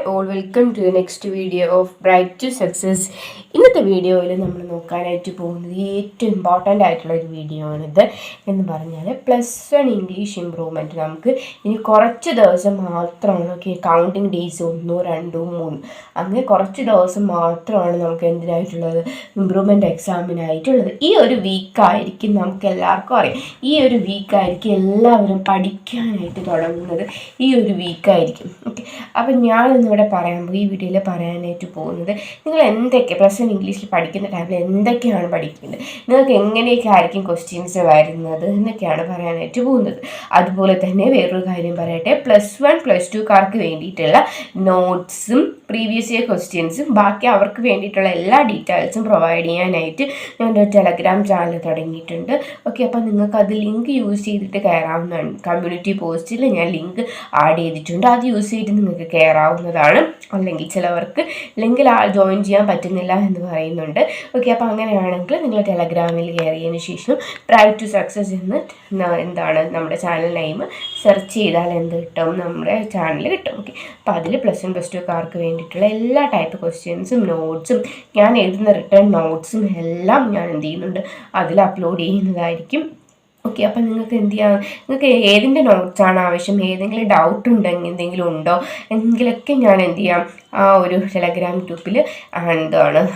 all, welcome to the next video of Bright to Success. ഇന്നത്തെ വീഡിയോയിൽ നമ്മൾ നോക്കാനായിട്ട് പോകുന്നത് ഏറ്റവും ഇമ്പോർട്ടൻ്റ് ആയിട്ടുള്ളൊരു വീഡിയോ ആണിത് എന്ന് പറഞ്ഞാൽ +1 ഇംഗ്ലീഷ് ഇമ്പ്രൂവ്മെൻറ്റ്. നമുക്ക് ഇനി കുറച്ച് ദിവസം മാത്രമാണ് കൗണ്ടിങ് ഡേയ്സ് 1, 2, 3 അങ്ങനെ കുറച്ച് ദിവസം മാത്രമാണ് നമുക്ക് എന്തിനായിട്ടുള്ളത് ഇമ്പ്രൂവ്മെൻറ്റ് എക്സാമിനായിട്ടുള്ളത്. ഈ ഒരു വീക്കായിരിക്കും നമുക്ക് എല്ലാവർക്കും അറിയാം, ഈ ഒരു വീക്കായിരിക്കും എല്ലാവരും പഠിക്കാനായിട്ട് തുടങ്ങുന്നത്, ഈ ഒരു വീക്കായിരിക്കും. ഓക്കെ, അപ്പം ഞാനിന്നിവിടെ ഈ വീഡിയോയിൽ പറയാനായിട്ട് പോകുന്നത് നിങ്ങൾ എന്തൊക്കെ +1 ഇംഗ്ലീഷിൽ പഠിക്കുന്ന ടൈമിൽ എന്തൊക്കെയാണ് പഠിക്കുന്നത്, നിങ്ങൾക്ക് എങ്ങനെയൊക്കെ ആയിരിക്കും ക്വസ്റ്റ്യൻസ് വരുന്നത് എന്നൊക്കെയാണ് പറയാനായിട്ട് പോകുന്നത്. അതുപോലെ തന്നെ വേറൊരു കാര്യം പറയട്ടെ, +1 +2കാർക്ക് വേണ്ടിയിട്ടുള്ള നോട്ട്സും പ്രീവിയസ് ഇയർ ക്വസ്റ്റ്യൻസും ബാക്കി അവർക്ക് വേണ്ടിയിട്ടുള്ള എല്ലാ ഡീറ്റെയിൽസും പ്രൊവൈഡ് ചെയ്യാനായിട്ട് ഞാനൊരു ടെലഗ്രാം ചാനൽ തുടങ്ങിയിട്ടുണ്ട്. ഓക്കെ, അപ്പം നിങ്ങൾക്ക് അത് ലിങ്ക് യൂസ് ചെയ്തിട്ട് കയറാവുന്നതാണ്. കമ്മ്യൂണിറ്റി പോസ്റ്റിൽ ഞാൻ ലിങ്ക് ആഡ് ചെയ്തിട്ടുണ്ട്, അത് യൂസ് ചെയ്തിട്ട് നിങ്ങൾക്ക് കയറാവുന്നതാണ്. അല്ലെങ്കിൽ ചിലവർക്ക് ലിങ്കിൽ ജോയിൻ ചെയ്യാൻ പറ്റുന്നില്ല എന്ന് പറയുന്നുണ്ട്. ഓക്കെ, അപ്പോൾ അങ്ങനെയാണെങ്കിൽ നിങ്ങൾ ടെലഗ്രാമിൽ കയറിയതിന് ശേഷം ബ്രൈറ്റ് ടു സക്സസ് എന്ന് നമ്മുടെ ചാനൽ നെയിം സെർച്ച് ചെയ്താൽ എന്ത് കിട്ടും, നമ്മുടെ ചാനൽ കിട്ടും. ഓക്കെ, അപ്പോൾ അതിൽ +1 +2കാർക്ക് വേണ്ടിയിട്ടുള്ള എല്ലാ ടൈപ്പ് ക്വസ്റ്റ്യൻസും നോട്ട്സും ഞാൻ എഴുതുന്ന റിട്ടേൺ നോട്ട്സും എല്ലാം ഞാൻ എന്ത് ചെയ്യുന്നുണ്ട്, അതിൽ അപ്ലോഡ് ചെയ്യുന്നതായിരിക്കും. ഓക്കെ, അപ്പം നിങ്ങൾക്ക് എന്ത് ചെയ്യാം, നിങ്ങൾക്ക് ഏതിൻ്റെ നോട്ട്സാണ് ആവശ്യം, ഏതെങ്കിലും ഡൗട്ട് ഉണ്ടെങ്കിൽ എന്തെങ്കിലും ഉണ്ടോ എങ്കിലൊക്കെ ഞാൻ എന്ത് ചെയ്യാം, ആ ഒരു ടെലഗ്രാം ഗ്രൂപ്പിൽ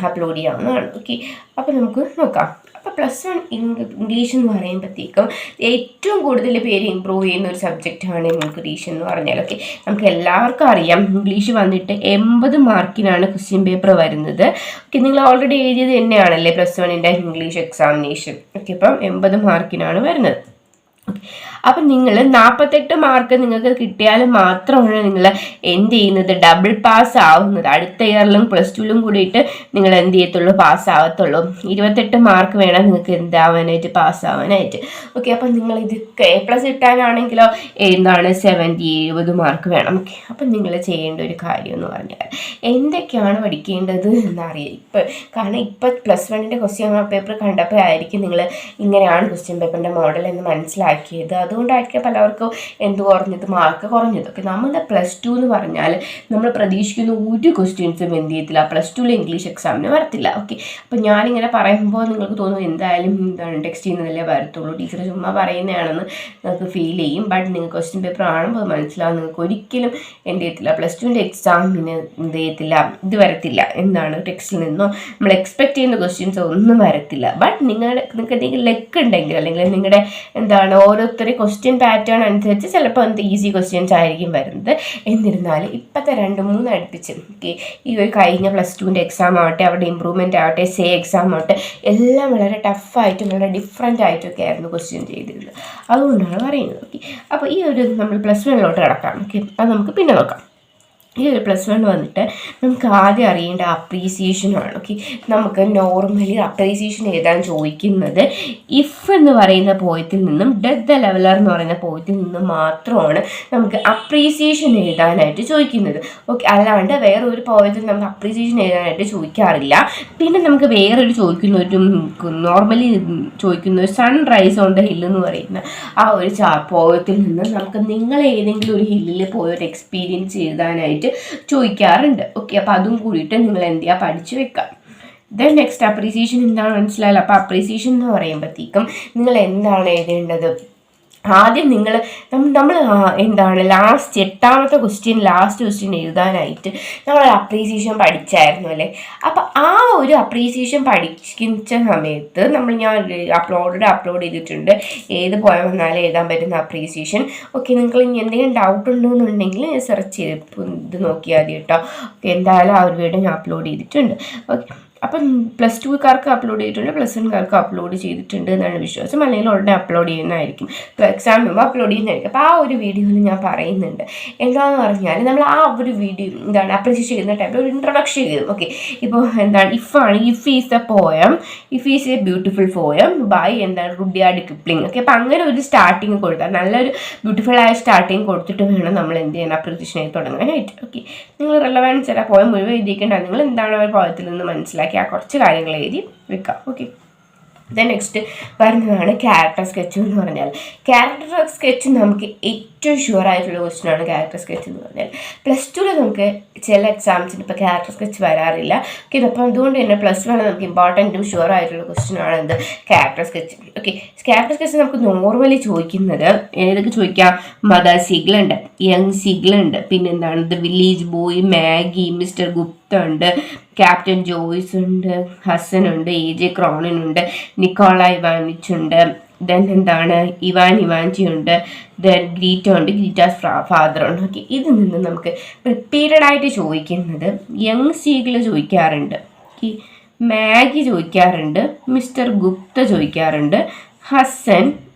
അപ്ലോഡ് ചെയ്യാവുന്നതാണ്. ഓക്കെ, അപ്പോൾ നമുക്ക് നോക്കാം. അപ്പോൾ +1 ഇംഗ്ലീഷ് എന്ന് പറയുമ്പോഴത്തേക്കും ഏറ്റവും കൂടുതൽ പേര് ഇമ്പ്രൂവ് ചെയ്യുന്ന ഒരു സബ്ജക്റ്റാണ് ഇംഗ്ലീഷ് എന്ന് പറഞ്ഞാൽ. ഓക്കെ, നമുക്ക് എല്ലാവർക്കും അറിയാം ഇംഗ്ലീഷ് വന്നിട്ട് 80 മാർക്കിനാണ് ക്വസ്റ്റ്യൻ പേപ്പർ വരുന്നത്. ഓക്കെ, നിങ്ങൾ ഓൾറെഡി എഴുതിയത് തന്നെയാണല്ലേ +1ൻ്റെ ഇംഗ്ലീഷ് എക്സാമിനേഷൻ. ഓക്കെ, അപ്പം 80 മാർക്കിനാണ് വരുന്നത്. അപ്പം നിങ്ങൾ 48 മാർക്ക് നിങ്ങൾക്ക് കിട്ടിയാൽ മാത്രമാണ് നിങ്ങൾ എന്ത് ചെയ്യുന്നത്, ഡബിൾ പാസ് ആവുന്നത്. അടുത്ത ഇയറിലും +2ലും കൂടിയിട്ട് നിങ്ങൾ എന്ത് ചെയ്യത്തുള്ളൂ, പാസ് ആവത്തുള്ളൂ. 28 മാർക്ക് വേണം നിങ്ങൾക്ക് എന്താവാനായിട്ട്, പാസ്സാവാനായിട്ട്. ഓക്കെ, അപ്പം നിങ്ങൾ ഇത് A+ കിട്ടാനാണെങ്കിലോ 70 മാർക്ക് വേണം. ഓക്കെ, അപ്പം നിങ്ങൾ ചെയ്യേണ്ട ഒരു കാര്യം എന്ന് പറഞ്ഞാൽ എന്തൊക്കെയാണ് പഠിക്കേണ്ടത് എന്നറിയാം. കാരണം ഇപ്പം +1ൻ്റെ ക്വസ്റ്റ്യൻ പേപ്പർ കണ്ടപ്പോൾ ആയിരിക്കും നിങ്ങൾ ഇങ്ങനെയാണ് ക്വസ്റ്റ്യൻ പേപ്പറിൻ്റെ മോഡൽ എന്ന് മനസ്സിലാക്കിയത്. അതുകൊണ്ടായിരിക്കും പലർക്കും മാർക്ക് കുറഞ്ഞത്. ഓക്കെ, നമ്മുടെ +2 എന്ന് പറഞ്ഞാൽ നമ്മൾ പ്രതീക്ഷിക്കുന്ന ഒരു ക്വസ്റ്റ്യൻസും എന്ത് ചെയ്യത്തില്ല, +2ലെ ഇംഗ്ലീഷ് എക്സാമിന് വരത്തില്ല. ഓക്കെ, അപ്പം ഞാനിങ്ങനെ പറയുമ്പോൾ നിങ്ങൾക്ക് തോന്നും എന്തായാലും ടെക്സ്റ്റ് ചെയ്യുന്നതല്ലേ വരത്തുള്ളൂ, ടീച്ചർ ചുമ്മാ പറയുന്നതാണെന്ന് നിങ്ങൾക്ക് ഫീൽ ചെയ്യും. ബട്ട് നിങ്ങൾക്ക് ക്വസ്റ്റ്യൻ പേപ്പർ കാണുമ്പോൾ മനസ്സിലാവും, നിങ്ങൾക്ക് ഒരിക്കലും എന്ത് ചെയ്യത്തില്ല, +2ൻ്റെ എക്സാമിന് എന്ത് ചെയ്യത്തില്ല, ഇത് വരത്തില്ല, ടെക്സ്റ്റിൽ നിന്നോ നമ്മൾ എക്സ്പെക്ട് ചെയ്യുന്ന ക്വസ്റ്റ്യൻസ് ഒന്നും വരത്തില്ല. ബട്ട് നിങ്ങൾക്ക് എന്തെങ്കിലും ലെക്ക് ഉണ്ടെങ്കിൽ, അല്ലെങ്കിൽ നിങ്ങളുടെ ഓരോരുത്തരെ ക്വസ്റ്റ്യൻ പാറ്റേൺ അനുസരിച്ച് ചിലപ്പോൾ ഈസി ക്വസ്റ്റ്യൻസ് ആയിരിക്കും വരുന്നത്. എന്നിരുന്നാലും ഇപ്പോഴത്തെ 2-3 അടുപ്പിച്ച് ഈ ഒരു കഴിഞ്ഞ +2ൻ്റെ എക്സാം ആവട്ടെ, അവരുടെ ഇമ്പ്രൂവ്മെൻ്റ് ആവട്ടെ, എക്സാം ആവട്ടെ, എല്ലാം വളരെ ടഫായിട്ടും വളരെ ഡിഫറെൻ്റ് ആയിട്ടൊക്കെ ആയിരുന്നു ക്വസ്റ്റ്യൻ ചെയ്തിരുന്നത്. അതുകൊണ്ടാണ് പറയുന്നത്. ഓക്കെ, അപ്പോൾ ഈ ഒരു നമ്മൾ +1 കിടക്കാം. ഓക്കെ, അത് നമുക്ക് പിന്നെ നോക്കാം. ഈ ഒരു +1 വന്നിട്ട് നമുക്ക് ആദ്യം അറിയേണ്ട അപ്രീസിയേഷനാണ്. ഓക്കെ, നമുക്ക് നോർമലി അപ്രീസിയേഷൻ എഴുതാൻ ചോദിക്കുന്നത് ഇഫ് എന്ന് പറയുന്ന പോയത്തിൽ നിന്നും ഡെത്ത് ദ ലെവലർ എന്ന് പറയുന്ന പോയത്തിൽ നിന്നും മാത്രമാണ് നമുക്ക് അപ്രീസിയേഷൻ എഴുതാനായിട്ട് ചോദിക്കുന്നത്. ഓക്കെ, അല്ലാണ്ട് വേറൊരു പോയത്തിൽ നമുക്ക് അപ്രീസിയേഷൻ എഴുതാനായിട്ട് ചോദിക്കാറില്ല. പിന്നെ നമുക്ക് വേറൊരു നോർമലി ചോദിക്കുന്ന ഒരു സൺറൈസ് ഓൺ ദ ഹിൽ എന്ന് പറയുന്ന ആ ഒരു പോയത്തിൽ നിന്ന് നമുക്ക് നിങ്ങൾ ഏതെങ്കിലും ഒരു ഹില്ലിൽ പോയൊരു എക്സ്പീരിയൻസ് എഴുതാനായിട്ട് ചോദിക്കാറുണ്ട്. ഓക്കെ, അപ്പോൾ അതും കൂടിയിട്ട് നിങ്ങൾ എന്ത് ചെയ്യുക, പഠിച്ചു വെക്കാം. ദെൻ നെക്സ്റ്റ് അപ്രീസിയേഷൻ എന്താണ് മനസ്സിലായല്ലോ. അപ്പോൾ അപ്രീസിയേഷൻ എന്ന് പറയുമ്പോഴത്തേക്കും നിങ്ങൾ എന്താണ് എഴുതേണ്ടത്, ആദ്യം നമ്മൾ ലാസ്റ്റ് 8ാമത്തെ ക്വസ്റ്റ്യൻ എഴുതാനായിട്ട് നമ്മൾ അപ്രീസിയേഷൻ പഠിച്ചായിരുന്നു അല്ലേ. അപ്പോൾ ആ ഒരു അപ്രീസിയേഷൻ പഠിച്ച സമയത്ത് ഞാൻ അപ്ലോഡ് ചെയ്തിട്ടുണ്ട്, ഏത് പോയ വന്നാലും എഴുതാൻ പറ്റുന്ന അപ്രീസിയേഷൻ. ഓക്കെ, നിങ്ങൾക്ക് ഇനി എന്തെങ്കിലും ഡൗട്ട് ഉണ്ടെന്നുണ്ടെങ്കിൽ സെർച്ച് ചെയ്ത് ഇത് നോക്കിയാൽ മതി കേട്ടോ. ഓക്കെ, എന്തായാലും ആ ഒരു വീഡിയോ ഞാൻ അപ്ലോഡ് ചെയ്തിട്ടുണ്ട്. ഓക്കെ, അപ്പം +2കാർക്ക് അപ്ലോഡ് ചെയ്തിട്ടുണ്ട്, +1കാർക്ക് അപ്ലോഡ് ചെയ്തിട്ടുണ്ട് എന്നാണ് വിശ്വാസം. അല്ലെങ്കിൽ ഉടനെ അപ്ലോഡ് ചെയ്യുന്നതായിരിക്കും, എക്സാം മുമ്പ് അപ്ലോഡ് ചെയ്യുന്നതായിരിക്കും. അപ്പോൾ ആ ഒരു വീഡിയോയിൽ ഞാൻ പറയുന്നുണ്ട് എന്താണെന്ന് പറഞ്ഞാൽ, നമ്മൾ ആ ഒരു വീഡിയോ അപ്രീഷിയേറ്റ് ചെയ്യുന്ന ടൈമിൽ ഒരു ഇൻട്രൊഡക്ഷൻ ചെയ്യും. ഓക്കെ, ഇപ്പോൾ if is a poem, if is a beautiful poem by Rudyard Kipling. Okay, അപ്പോൾ അങ്ങനെ ഒരു സ്റ്റാർട്ടിങ് കൊടുത്താൽ, നല്ലൊരു ബ്യൂട്ടിഫുൾ ആയ സ്റ്റാർട്ടിങ് കൊടുത്തിട്ട് വേണം നമ്മൾ എന്ത് ചെയ്യാൻ അപ്രീഷിയേഷൻ ആയി തുടങ്ങാനായിട്ട്. ഓക്കെ, നിങ്ങൾ റെലവൻസ് അല്ല പോയം മുഴുവൻ എഴുതിക്കേണ്ട, നിങ്ങൾ എന്താണ് ഒരു പോയത്തിൽ നിന്ന് മനസ്സിലാക്കി ആ കുറച്ച് കാര്യങ്ങൾ എഴുതി വെക്കാം. ഓക്കെ, ദെൻ നെക്സ്റ്റ് വരുന്നതാണ് ക്യാരക്ടർ സ്കെച്ച് എന്ന് പറഞ്ഞാൽ. ക്യാരക്ടർ സ്കെച്ച് നമുക്ക് ഏറ്റവും ഷുവർ ആയിട്ടുള്ള ക്വസ്റ്റ്യൻ ആണ് ക്യാരക്ടർ സ്കെച്ച് എന്ന് പറഞ്ഞാൽ. +2 നമുക്ക് ചില എക്സാംസിന് ഇപ്പോൾ ക്യാരക്ടർ സ്കെച്ച് വരാറില്ല. ഓക്കെ, അപ്പോൾ അതുകൊണ്ട് തന്നെ +1 നമുക്ക് ഇമ്പോർട്ടൻറ്റും ഷുവർ ആയിട്ടുള്ള ക്വസ്റ്റ്യൻ ആണ് എന്ത് character sketch. Okay, character sketch നമുക്ക് നോർമലി ചോദിക്കുന്നത് ഏതൊക്കെ ചോദിക്കാം? മദർ സിഗ്ലുണ്ട്, യങ് സിഗ്ലുണ്ട്, പിന്നെന്താണ് the village boy, Maggi, mister Gupta ഉണ്ട്, ക്യാപ്റ്റൻ ജോയ്സ് ഉണ്ട്, ഹസൻ ഉണ്ട്, AJ ക്രോണിനുണ്ട്, നിക്കോള ഇവാനിച്ച് ഉണ്ട്, ദെൻ എന്താണ് ഇവാൻ ഇവാൻജി ഉണ്ട്, ദെൻ ഗ്രീറ്റ ഉണ്ട്, ഗ്രീറ്റാസ് ഫാദർ ഉണ്ട്. ഓക്കെ, ഇതിൽ നിന്ന് നമുക്ക് റിപ്പീറ്റഡ് ആയിട്ട് ചോദിക്കുന്നത് യങ് സീഗിൾ ചോദിക്കാറുണ്ട്, മാഗി ചോദിക്കാറുണ്ട്, മിസ്റ്റർ ഗുപ്ത ചോദിക്കാറുണ്ട്, ഹസൻ,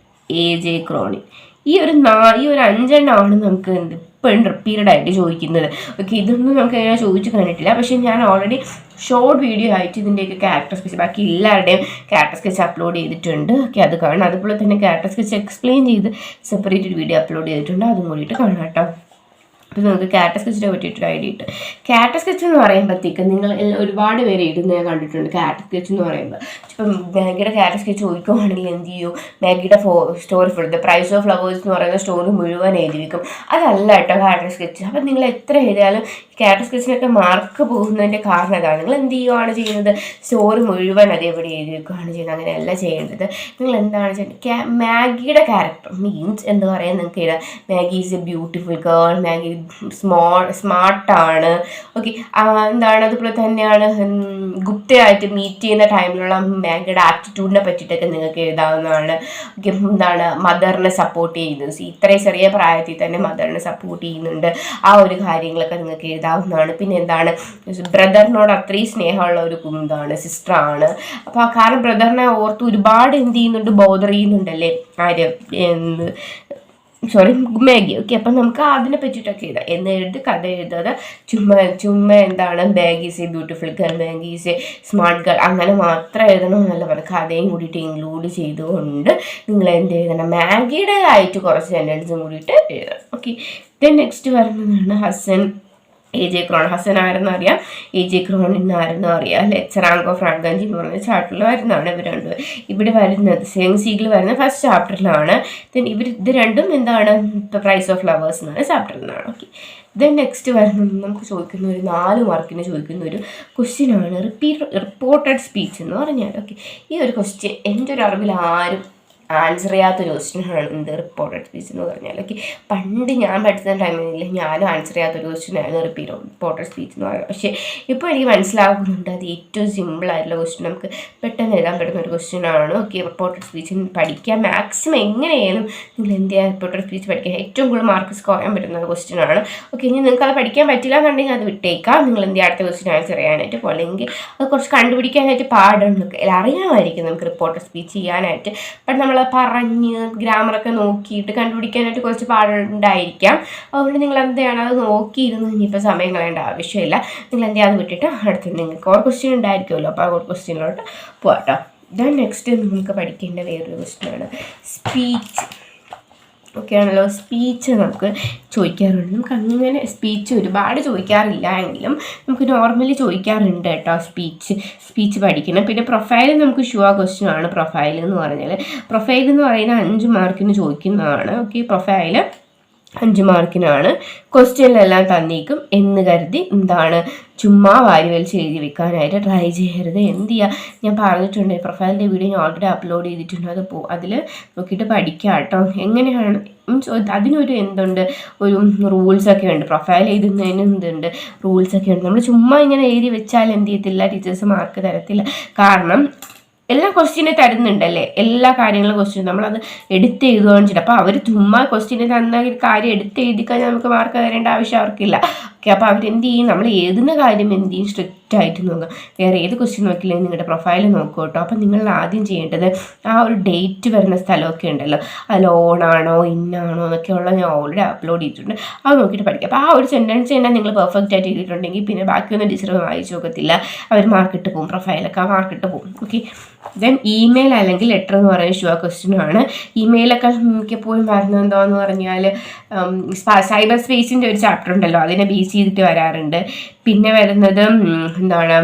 AJ ക്രോണിൻ. ഈ ഒരു 5 നമുക്ക് ഇപ്പോഴും റിപ്പീറ്റഡായിട്ട് ചോദിക്കുന്നത്. ഓക്കെ, ഇതൊന്നും നമുക്ക് അങ്ങനെ ചോദിച്ചു കണ്ടിട്ടില്ല. പക്ഷേ ഞാൻ ഓൾറെഡി ഷോർട്ട് വീഡിയോ ആയിട്ട് ഇതിൻ്റെയൊക്കെ ക്യാരക്ടർ സ്കെച്ച് ബാക്കി എല്ലാവരുടെയും ക്യാരക്ടർ സ്കെച്ച് അപ്ലോഡ് ചെയ്തിട്ടുണ്ട്. ഓക്കെ, അത് കാണാം. അതുപോലെ തന്നെ ക്യാരക്ടർ സ്കെച്ച് എക്സ്പ്ലെയിൻ ചെയ്ത് സെപ്പറേറ്റഡ് വീഡിയോ അപ്ലോഡ് ചെയ്തിട്ടുണ്ട്. അതും കൂടിയിട്ട് കാണാം കേട്ടോ. അപ്പോൾ നിങ്ങൾക്ക് ക്യാരക്ടർ സ്കെച്ചിനെ പറ്റിയിട്ടൊരു ഐഡിയ കിട്ടും. ക്യാരക്ടർ സ്കെച്ച് എന്ന് പറയുമ്പോഴത്തേക്ക് നിങ്ങൾ ഒരുപാട് പേര് എഴുതുന്നത് ഞാൻ കണ്ടിട്ടുണ്ട്. ക്യാരക്ടർ സ്കെച്ച് എന്ന് പറയുമ്പോൾ ഇപ്പം മാഗിയുടെ ക്യാരക്ടർ സ്കെച്ച് ചോദിക്കുവാണെങ്കിൽ എന്ത് ചെയ്യും? മാഗിയുടെ story full the price of flowers എന്ന് പറയുന്ന സ്റ്റോറി മുഴുവൻ എഴുതി വെക്കും. അതല്ല കേട്ടോ ക്യാരക്ടർ സ്കെച്ച്. അപ്പം നിങ്ങൾ എത്ര എഴുതിയാലും ക്യാരക്ടർ സ്കെച്ചിനൊക്കെ മാർക്ക് പോകുന്നതിൻ്റെ കാരണം അതാണ്. നിങ്ങൾ എന്ത് ചെയ്യുകയാണ് ചെയ്യുന്നത്? സ്റ്റോറി മുഴുവൻ അതേപടി എഴുതി വെക്കുകയാണ് ചെയ്യുന്നത്. അങ്ങനെയല്ല ചെയ്യേണ്ടത്. നിങ്ങൾ എന്താണ് ചെയ്യുന്നത്? മാഗിയുടെ ക്യാരക്ടർ മീൻസ് എന്താ പറയുക? നിങ്ങൾക്ക് എഴുതാം Maggie is a beautiful girl, Maggie സ്മാർട്ടാണ്. ഓക്കെ, എന്താണ് അതുപോലെ തന്നെയാണ് ഗുപ്തയായിട്ട് മീറ്റ് ചെയ്യുന്ന ടൈമിലുള്ള മാഗിയുടെ ആറ്റിറ്റ്യൂഡിനെ പറ്റിയിട്ടൊക്കെ നിങ്ങൾക്ക് എഴുതാവുന്നതാണ്. ഓക്കെ, എന്താണ് മദറിനെ സപ്പോർട്ട് ചെയ്യുന്നത്, ഇത്രയും ചെറിയ പ്രായത്തിൽ തന്നെ മദറിനെ സപ്പോർട്ട് ചെയ്യുന്നുണ്ട്. ആ ഒരു കാര്യങ്ങളൊക്കെ നിങ്ങൾക്ക് എഴുതാവുന്നതാണ്. പിന്നെ എന്താണ് ബ്രദറിനോട് അത്രയും സ്നേഹമുള്ള ഒരു സിസ്റ്ററാണ്. അപ്പോൾ കാരണം ബ്രദറിനെ ഓർത്ത് ഒരുപാട് എന്ത് ചെയ്യുന്നുണ്ട്? Bother ചെയ്യുന്നുണ്ടല്ലേ Maggi. ഓക്കെ, അപ്പം നമുക്ക് അതിനെ പറ്റിയിട്ടൊക്കെ എഴുതാം. എന്ന് എഴുതി കഥ എഴുതാതെ ചുമ്മാ എന്താണ് Maggi is a beautiful girl, Maggi is A smart girl അങ്ങനെ മാത്രം എഴുതണമെന്നല്ല പറഞ്ഞത്. കഥയും കൂടിയിട്ട് ഇൻക്ലൂഡ് ചെയ്തുകൊണ്ട് നിങ്ങൾ എന്ത് എഴുതണം? മാഗിയുടേതായിട്ട് കുറച്ച് സെൻറ്റൻസും കൂടിയിട്ട് എഴുതണം. ഓക്കെ, ദെൻ നെക്സ്റ്റ് വരുന്നതാണ് ഹസൻ, AJ ക്രോൺ. ഹസൻ ആരെന്ന് അറിയാം, AJ ക്രോണിൻ ആരെന്ന് അറിയാം അല്ലെ. റാങ്ക് ഓഫ് റാങ്കഞ്ചി എന്ന് പറയുന്ന ചാപ്റ്ററിൽ വരുന്നതാണ് ഇവർ രണ്ടും. ഇവിടെ വരുന്നത് സെയിം സീഗിൽ വരുന്ന ഫസ്റ്റ് ചാപ്റ്ററിലാണ്. ദെൻ ഇത് രണ്ടും എന്താണ് പ്രൈസ് ഓഫ് ഫ്ലവേഴ്സ് എന്ന് പറയുന്ന ചാപ്റ്ററിലാണ്. ഓക്കെ, ദെൻ നെക്സ്റ്റ് വരുന്നത് നമുക്ക് ചോദിക്കുന്ന ഒരു 4 മാർക്കിന് ചോദിക്കുന്ന ഒരു ക്വസ്റ്റ്യനാണ് റിപ്പോർട്ടഡ് സ്പീച്ച് എന്ന് പറഞ്ഞാൽ. ഓക്കെ, ഈ ഒരു ക്വസ്റ്റ്യൻ എൻ്റെ ഒരു അറിവിൽ ആരും ആൻസർ ചെയ്യാത്തൊരു ക്വസ്റ്റ്യനാണ് എന്ത് റിപ്പോർട്ടഡ് സ്പീച്ച് എന്ന് പറഞ്ഞാൽ. ഓക്കെ, പണ്ട് ഞാൻ പഠിച്ച ടൈമിൽ ഞാനും ആൻസർ ചെയ്യാത്തൊരു ക്വസ്റ്റ്യനായിരുന്നു റിപ്പോർട്ടഡ് സ്പീച്ച് എന്ന് പറയുന്നത്. പക്ഷേ ഇപ്പോൾ എനിക്ക് മനസ്സിലാകുന്നുണ്ട് അത് ഏറ്റവും സിമ്പിളായിട്ടുള്ള ക്വസ്റ്റ്യൻ, നമുക്ക് പെട്ടെന്ന് എഴുതാൻ പറ്റുന്ന ഒരു ക്വസ്റ്റ്യനാണ്. ഓക്കെ, റിപ്പോർട്ടഡ് സ്പീച്ച് പഠിക്കാൻ മാക്സിമം എങ്ങനെയായാലും നിങ്ങൾ എന്ത് ചെയ്യുക? റിപ്പോർട്ടഡ് സ്പീച്ച് പഠിക്കുക. ഏറ്റവും കൂടുതൽ മാർക്ക് സ്കോർ ചെയ്യാൻ പറ്റുന്ന ഒരു ക്വസ്റ്റ്യനാണ്. ഓക്കെ, ഇനി നിങ്ങൾക്ക് അത് പഠിക്കാൻ പറ്റില്ല എന്നുണ്ടെങ്കിൽ അത് വിട്ടേക്കാം. നിങ്ങൾ എന്ത് അടുത്ത ക്വസ്റ്റ്യൻ ആൻസർ ചെയ്യാനായിട്ട് പോലെ അല്ലെങ്കിൽ അത് കുറച്ച് കണ്ടുപിടിക്കാനായിട്ട് പാടാണ്. അറിയാമായിരിക്കും നമുക്ക് റിപ്പോർട്ടഡ് സ്പീച്ച് ചെയ്യാനായിട്ട്. ബട്ട് നമ്മൾ പറഞ്ഞ് ഗ്രാമറൊക്കെ നോക്കിയിട്ട് കണ്ടുപിടിക്കാനായിട്ട് കുറച്ച് പാടുണ്ടായിരിക്കാം. അതുകൊണ്ട് നിങ്ങൾ എന്ത് ചെയ്യണം? അത് നോക്കിയിരുന്ന് ഇനിയിപ്പോൾ സമയം കളയേണ്ട ആവശ്യമില്ല. നിങ്ങൾ എന്ത് ചെയ്യാതെ വിട്ടിട്ട് അടുത്ത് നിങ്ങൾക്ക് ഒരു ക്വസ്റ്റ്യൻ ഉണ്ടായിരിക്കുമല്ലോ, അപ്പോൾ ആ ഒരു ക്വസ്റ്റ്യനിലോട്ട് പോകാട്ടോ. ദെൻ നെക്സ്റ്റ് നമുക്ക് പഠിക്കേണ്ട വേറൊരു ക്വസ്റ്റ്യനാണ് സ്പീച്ച്. ഓക്കെ ആണല്ലോ, സ്പീച്ച് നമുക്ക് ചോദിക്കാറുണ്ട്. നമുക്ക് അങ്ങനെ സ്പീച്ച് ഒരുപാട് ചോദിക്കാറില്ല എങ്കിലും നമുക്ക് നോർമലി ചോദിക്കാറുണ്ട് കേട്ടോ സ്പീച്ച് പഠിക്കണം. പിന്നെ പ്രൊഫൈൽ നമുക്ക് ഷുവർ ക്വസ്റ്റ്യൻ ആണ്. പ്രൊഫൈൽ എന്ന് പറയുന്ന 5 മാർക്കിന് ചോദിക്കുന്നതാണ്. Okay, profile 5 മാർക്കിനാണ്. ക്വസ്റ്റ്യനിലെല്ലാം തന്നേക്കും എന്ന് കരുതി എന്താണ് ചുമ്മാ വാരി വലിച്ച് എഴുതി വെക്കാനായിട്ട് ട്രൈ ചെയ്യരുത്. എന്ത് ചെയ്യുക? ഞാൻ പറഞ്ഞിട്ടുണ്ട് പ്രൊഫൈലിൻ്റെ വീഡിയോ ഞാൻ ഓൾറെഡി അപ്ലോഡ് ചെയ്തിട്ടുണ്ട്. അതിൽ നോക്കിയിട്ട് പഠിക്കാം കേട്ടോ. എങ്ങനെയാണ് മീൻസ് അതിനൊരു എന്തുണ്ട് ഒരു റൂൾസൊക്കെ ഉണ്ട്. പ്രൊഫൈൽ എഴുതുന്നതിന് എന്തുണ്ട് റൂൾസൊക്കെ ഉണ്ട്. നമ്മൾ ചുമ്മാ ഇങ്ങനെ എഴുതി വെച്ചാൽ എന്ത് ചെയ്യത്തില്ല, ടീച്ചേഴ്സ് മാർക്ക് തരത്തില്ല. കാരണം എല്ലാ ക്വസ്റ്റ്യനെ തരുന്നുണ്ടല്ലേ, എല്ലാ കാര്യങ്ങളും ക്വസ്റ്റ്യൻ നമ്മളത് എടുത്ത് എഴുതുകയാണ് ചെയ്യും. അപ്പോൾ അവർ ചുമ്മാ ക്വസ്റ്റ്യനെ തന്ന കാര്യം എടുത്ത് എഴുതിക്കഴിഞ്ഞാൽ നമുക്ക് മാർക്ക് തരേണ്ട ആവശ്യം അവർക്കില്ല. ഓക്കെ, അപ്പോൾ അവരെന്ത് ചെയ്യും? നമ്മൾ എഴുതുന്ന കാര്യം എന്ത് ചെയ്യും? സ്ട്രിക്റ്റ് ആയിട്ട് നോക്കുക. വേറെ ഏത് ക്വസ്റ്റ്യൻ നോക്കില്ലെങ്കിൽ നിങ്ങളുടെ പ്രൊഫൈൽ നോക്കുക കേട്ടോ. അപ്പോൾ നിങ്ങൾ ആദ്യം ചെയ്യേണ്ടത് ആ ഒരു ഡേറ്റ് വരുന്ന സ്ഥലമൊക്കെ ഉണ്ടല്ലോ, അത് ഓണാണോ ഇന്നാണോ എന്നൊക്കെയുള്ള ഞാൻ ഓൾറെഡി അപ്ലോഡ് ചെയ്തിട്ടുണ്ട്. അത് നോക്കിയിട്ട് പഠിക്കുക. അപ്പോൾ ആ ഒരു സെൻറ്റൻസ് തന്നെ നിങ്ങൾ പെർഫെക്റ്റ് ആയിട്ട് ചെയ്തിട്ടുണ്ടെങ്കിൽ പിന്നെ ബാക്കിയൊന്നും ടീച്ചർ വായിച്ചു നോക്കത്തില്ല. അവർ മാർക്കിട്ട് പോകും, പ്രൊഫൈലൊക്കെ മാർക്കിട്ട് പോകും. ഓക്കെ, ദെൻ ഇമെയിൽ അല്ലെങ്കിൽ ലെറ്റർ എന്ന് പറയുന്ന ഷുവർ ക്വസ്റ്റ്യനാണ്. ഇമെയിലൊക്കെ മിക്കപ്പോഴും വരുന്നത് എന്താണെന്ന് പറഞ്ഞാൽ സൈബർ സ്പേസിൻ്റെ ഒരു ചാപ്റ്റർ ഉണ്ടല്ലോ, അതിനെ ബേസ് ചെയ്തിട്ട് വരാറുണ്ട്. പിന്നെ വരുന്നത് എന്താണ്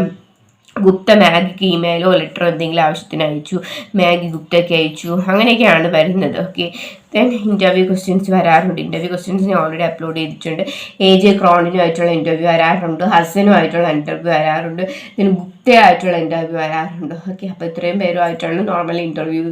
ഗുപ്ത മാഗിക്ക് ഇമെയിലോ ലെറ്ററോ എന്തെങ്കിലും ആവശ്യത്തിന് അയച്ചു, മാഗി ഗുപ്തയ്ക്ക് അയച്ചു, അങ്ങനെയൊക്കെയാണ് വരുന്നത്. ഓക്കെ, ദെൻ ഇൻ്റർവ്യൂ ക്വസ്റ്റ്യൻസ് വരാറുണ്ട്. ഇൻ്റർവ്യൂ ക്വസ്റ്റ്യൻസ് ഞാൻ ഓൾറെഡി അപ്ലോഡ് ചെയ്തിട്ടുണ്ട്. AJ ക്രോണിനുമായിട്ടുള്ള ഇൻ്റർവ്യൂ വരാറുണ്ട്, ഹസനുമായിട്ടുള്ള ഇൻ്റർവ്യൂ വരാറുണ്ട്, ദെൻ ഗുപ്തയായിട്ടുള്ള ഇൻ്റർവ്യൂ വരാറുണ്ട്. ഓക്കെ, അപ്പോൾ ഇത്രയും പേരുമായിട്ടാണ് നോർമൽ ഇൻ്റർവ്യൂ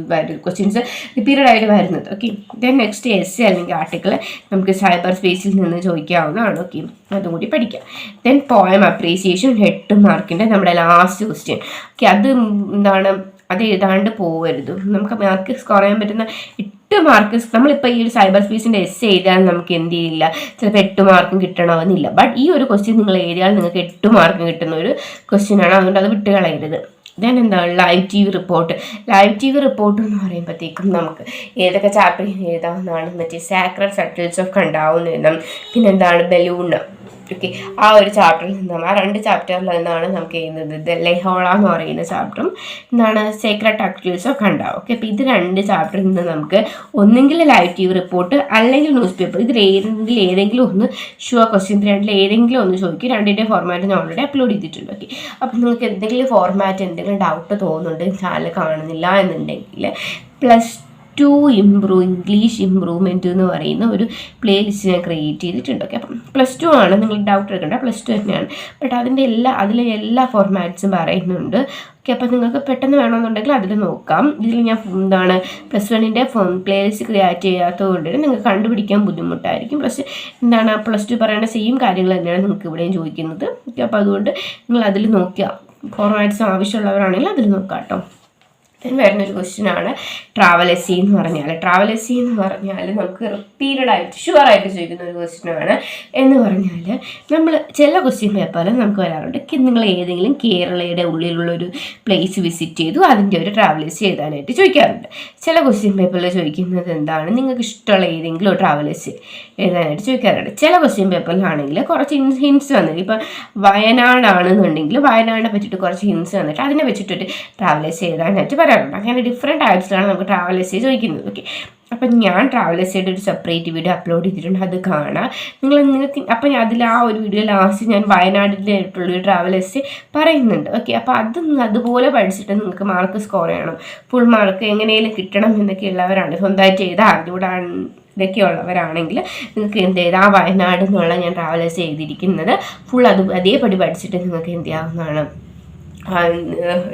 ക്വസ്റ്റ്യൻസ് റിപ്പീറ്റഡ് ആയിട്ട് വരുന്നത്. ഓക്കെ, ദെൻ നെക്സ്റ്റ് എസ്സേ അല്ലെങ്കിൽ ആർട്ടിക്കിൾ നമുക്ക് സൈബർ സ്പേസിൽ നിന്ന് ചോദിക്കാവുന്നതാണ്. ഓക്കെ, അതും കൂടി പഠിക്കാം. ദെൻ പോയം അപ്രീസിയേഷൻ 8 മാർക്കിൻ്റെ നമ്മുടെ ലാസ്റ്റ് ക്വസ്റ്റ്യൻ. ഓക്കെ, അത് എന്താണ്, അത് എഴുതാണ്ട് പോകരുത്. നമുക്ക് മാർക്ക് സ്കോർ ചെയ്യാൻ പറ്റുന്ന 8 മാർക്ക്. നമ്മളിപ്പോൾ ഈ ഒരു സൈബർ സ്പേസിൻ്റെ എസ്സേ എഴുതിയാൽ നമുക്ക് എന്ത് ചെയ്യില്ല, ചിലപ്പോൾ 8 മാർക്കും കിട്ടണമെന്നില്ല. ബട്ട് ഈ ഒരു ക്വസ്റ്റ്യൻ നിങ്ങൾ എഴുതിയാൽ നിങ്ങൾക്ക് 8 മാർക്ക് കിട്ടുന്ന ഒരു ക്വസ്റ്റ്യൻ ആണ്. അതുകൊണ്ട് അത് വിട്ട് കളയരുത്. ദെൻ എന്താണ് live TV report. Live TV report എന്ന് പറയുമ്പോഴത്തേക്കും നമുക്ക് ഏതൊക്കെ ചാപ്റ്റർ എഴുതാവുന്നതാണ്, മറ്റേ സാക്രഡ് സട്ടിൽസ് ഓഫ് കണ്ടാവുന്ന എഴുതാം, പിന്നെ എന്താണ് ബലൂൺ. ഓക്കെ, ആ ഒരു ചാപ്റ്ററിൽ നിന്നാണ്, ആ 2 ചാപ്റ്ററിൽ നിന്നാണ് നമുക്ക് ചെയ്യുന്നത്. ലെഹോള എന്ന് പറയുന്ന ചാപ്റ്ററും എന്താണ് സീക്രട്ട് ആക്ടിവിറ്റീസ് ഒക്കെ ഉണ്ടാവും. ഓക്കെ, അപ്പോൾ ഇത് 2 ചാപ്റ്ററിൽ നിന്ന് നമുക്ക് ഒന്നെങ്കിൽ ലൈവ് TV റിപ്പോർട്ട് അല്ലെങ്കിൽ ന്യൂസ് പേപ്പർ, ഇതിൽ ഏതെങ്കിലും ഒന്ന് ഷുവർ ക്വസ്റ്റ്യൻ, രണ്ടിൽ ഏതെങ്കിലും ഒന്ന് ചോദിക്കും. 2ൻ്റെ ഫോർമാറ്റ് ഞാൻ ഓൾറെഡി അപ്ലോഡ് ചെയ്തിട്ടുണ്ട്. ഓക്കെ, അപ്പോൾ നിങ്ങൾക്ക് എന്തെങ്കിലും ഫോർമാറ്റ് എന്തെങ്കിലും ഡൗട്ട് തോന്നുന്നുണ്ട്, ചാനൽ കാണുന്നില്ല എന്നുണ്ടെങ്കിൽ +2 ഇംഗ്ലീഷ് ഇമ്പ്രൂവ്മെൻറ്റ് എന്ന് പറയുന്ന ഒരു പ്ലേലിസ്റ്റ് ഞാൻ ക്രിയേറ്റ് ചെയ്തിട്ടുണ്ട്. ഓക്കെ, അപ്പം +2 ആണ്, നിങ്ങൾ ഡൗട്ട് എടുക്കേണ്ട, +2 തന്നെയാണ്. ബട്ട് അതിലെ എല്ലാ ഫോർമാറ്റ്സും പറയുന്നുണ്ട്. ഓക്കെ, അപ്പോൾ നിങ്ങൾക്ക് പെട്ടെന്ന് വേണമെന്നുണ്ടെങ്കിൽ അതിൽ നോക്കാം. ഇതിൽ ഞാൻ എന്താണ് +1ൻ്റെ പ്ലേലിസ്റ്റ് ക്രിയേറ്റ് ചെയ്യാത്തത് കൊണ്ട് നിങ്ങൾക്ക് കണ്ടുപിടിക്കാൻ ബുദ്ധിമുട്ടായിരിക്കും. +2 പറയുന്ന സെയിം കാര്യങ്ങൾ തന്നെയാണ് നിങ്ങൾക്ക് ഇവിടെയും ചോദിക്കുന്നത്. ഓക്കെ, അപ്പോൾ അതുകൊണ്ട് നിങ്ങൾ അതിൽ നോക്കുക. ഫോർമാറ്റ്സ് ആവശ്യമുള്ളവരാണെങ്കിൽ അതിൽ നോക്കാം കേട്ടോ. വരുന്നൊരു ക്വസ്റ്റ്യൻ ആണ് ട്രാവൽ എസ്സി എന്ന് പറഞ്ഞാൽ. ട്രാവൽ എസ്സി എന്ന് പറഞ്ഞാൽ നമുക്ക് റിപ്പീറ്റഡ് ആയിട്ട് ഷുവറായിട്ട് ചോദിക്കുന്ന ഒരു ക്വസ്റ്റ്യൻ ആണ്. എന്ന് പറഞ്ഞാൽ നമ്മൾ ചില ക്വസ്റ്റ്യൻ പേപ്പറിൽ നമുക്ക് വരാറുണ്ട്, നിങ്ങൾ ഏതെങ്കിലും കേരളയുടെ ഉള്ളിലുള്ളൊരു പ്ലേസ് വിസിറ്റ് ചെയ്തു, അതിൻ്റെ ഒരു ട്രാവൽ എസ്സി എഴുതാനായിട്ട് ചോദിക്കാറുണ്ട്. ചില ക്വസ്റ്റ്യൻ പേപ്പറിൽ ചോദിക്കുന്നത് എന്താണ്, നിങ്ങൾക്ക് ഇഷ്ടമുള്ള ഏതെങ്കിലും ഒരു ട്രാവൽ എസ്സി എഴുതാനായിട്ട് ചോദിക്കാറുണ്ട്. ചില ക്വസ്റ്റ്യൻ പേപ്പറിലാണെങ്കിൽ കുറച്ച് ഹിൻസ് വന്നിട്ട്, ഇപ്പം വയനാടാണെന്നുണ്ടെങ്കിൽ വയനാടിനെ പറ്റിയിട്ട് കുറച്ച് ഹിൻസ് വന്നിട്ട് അതിനെ വെച്ചിട്ടൊരു ട്രാവൽ എസ്സി എഴുതാനായിട്ട് പറയാറുണ്ട്. അങ്ങനെ ഡിഫറെൻറ്റ് ടൈപ്സിലാണ് നമുക്ക് ട്രാവൽ എസ്സി ചോദിക്കുന്നത്. ഓക്കെ, അപ്പം ഞാൻ ട്രാവൽ എസ്സിയുടെ ഒരു സെപ്പറേറ്റ് വീഡിയോ അപ്ലോഡ് ചെയ്തിട്ടുണ്ട്, അത് കാണാം നിങ്ങൾക്ക്. അപ്പം അതിൽ ആ ഒരു വീഡിയോ ലാസ്റ്റ് ഞാൻ വയനാട്ടിലായിട്ടുള്ളൊരു ട്രാവൽ എസ്സി പറയുന്നുണ്ട്. ഓക്കെ, അപ്പോൾ അതുപോലെ പഠിച്ചിട്ട് നിങ്ങൾക്ക് മാർക്ക് സ്കോർ ചെയ്യണം, ഫുൾ മാർക്ക് എങ്ങനെയും കിട്ടണം എന്നൊക്കെ ഉള്ളവരാണ്, സ്വന്തമായിട്ട് ചെയ്താൽ അറിഞ്ഞുകൂടാണ് ഇതൊക്കെയുള്ളവരാണെങ്കിൽ നിങ്ങൾക്ക് എന്ത് ചെയ്താൽ ആ വയനാട് എന്നുള്ള ഞാൻ ട്രാവൽ എസ്സി ചെയ്തിരിക്കുന്നത് ഫുൾ അതേപടി പഠിച്ചിട്ട് നിങ്ങൾക്ക് എന്ത് ചെയ്യാവുന്നതാണ്,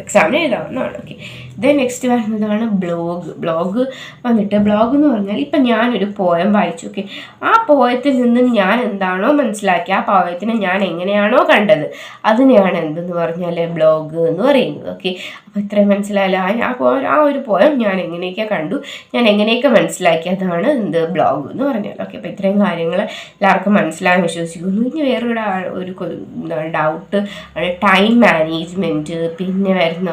എക്സാമിന് എഴുതാവുന്നതാണ്. ഓക്കെ, ദെൻ നെക്സ്റ്റ് വരുന്നതാണ് ബ്ലോഗ് എന്ന് പറഞ്ഞാൽ ഇപ്പം ഞാനൊരു പോയം വായിച്ചു. ഓക്കെ, ആ പോയത്തിൽ നിന്ന് ഞാൻ എന്താണോ മനസ്സിലാക്കി, ആ പോയത്തിനെ ഞാൻ എങ്ങനെയാണോ കണ്ടത്, അതിനെയാണ് എന്തെന്ന് പറഞ്ഞാൽ ബ്ലോഗ് എന്ന് പറയുന്നത്. ഓക്കെ, അപ്പോൾ ഇത്രയും മനസ്സിലായാലും ആ ഒരു പോയം ഞാൻ എങ്ങനെയൊക്കെ കണ്ടു, ഞാൻ എങ്ങനെയൊക്കെ മനസ്സിലാക്കി, അതാണ് എന്ത് ബ്ലോഗ് എന്ന് പറഞ്ഞാൽ. ഓക്കെ, അപ്പോൾ ഇത്രയും കാര്യങ്ങൾ എല്ലാവർക്കും മനസ്സിലാകാൻ വിശ്വസിക്കുന്നു. ഇനി വേറൊരു ഡൗട്ട് ടൈം മാനേജ്മെൻറ്റ്. പിന്നെ വരുന്ന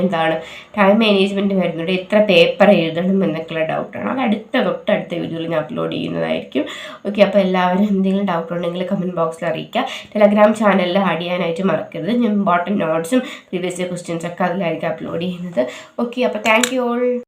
എന്താണ് ടൈം മാനേജ്മെൻറ്റ് വരുന്നുണ്ട്, എത്ര പേപ്പർ എഴുതണം എന്നൊക്കെയുള്ള ഡൗട്ടാണ്. അത് തൊട്ടടുത്ത വീഡിയോയിൽ ഞാൻ അപ്ലോഡ് ചെയ്യുന്നതായിരിക്കും. ഓക്കെ, അപ്പോൾ എല്ലാവരും എന്തെങ്കിലും ഡൗട്ട് ഉണ്ടെങ്കിൽ കമൻറ്റ് ബോക്സിൽ അറിയിക്കുക. ടെലഗ്രാം ചാനലിൽ ആഡ് ചെയ്യാനായിട്ട് മറക്കരുത്. ഞാൻ ഇമ്പോർട്ടൻറ്റ് നോട്ട്സും പ്രീവിയസ് ക്വസ്റ്റ്യൻസ് ഒക്കെ അതിലായിരിക്കും അപ്ലോഡ് ചെയ്യുന്നത്. ഓക്കെ, അപ്പോൾ താങ്ക് യു ഓൾ.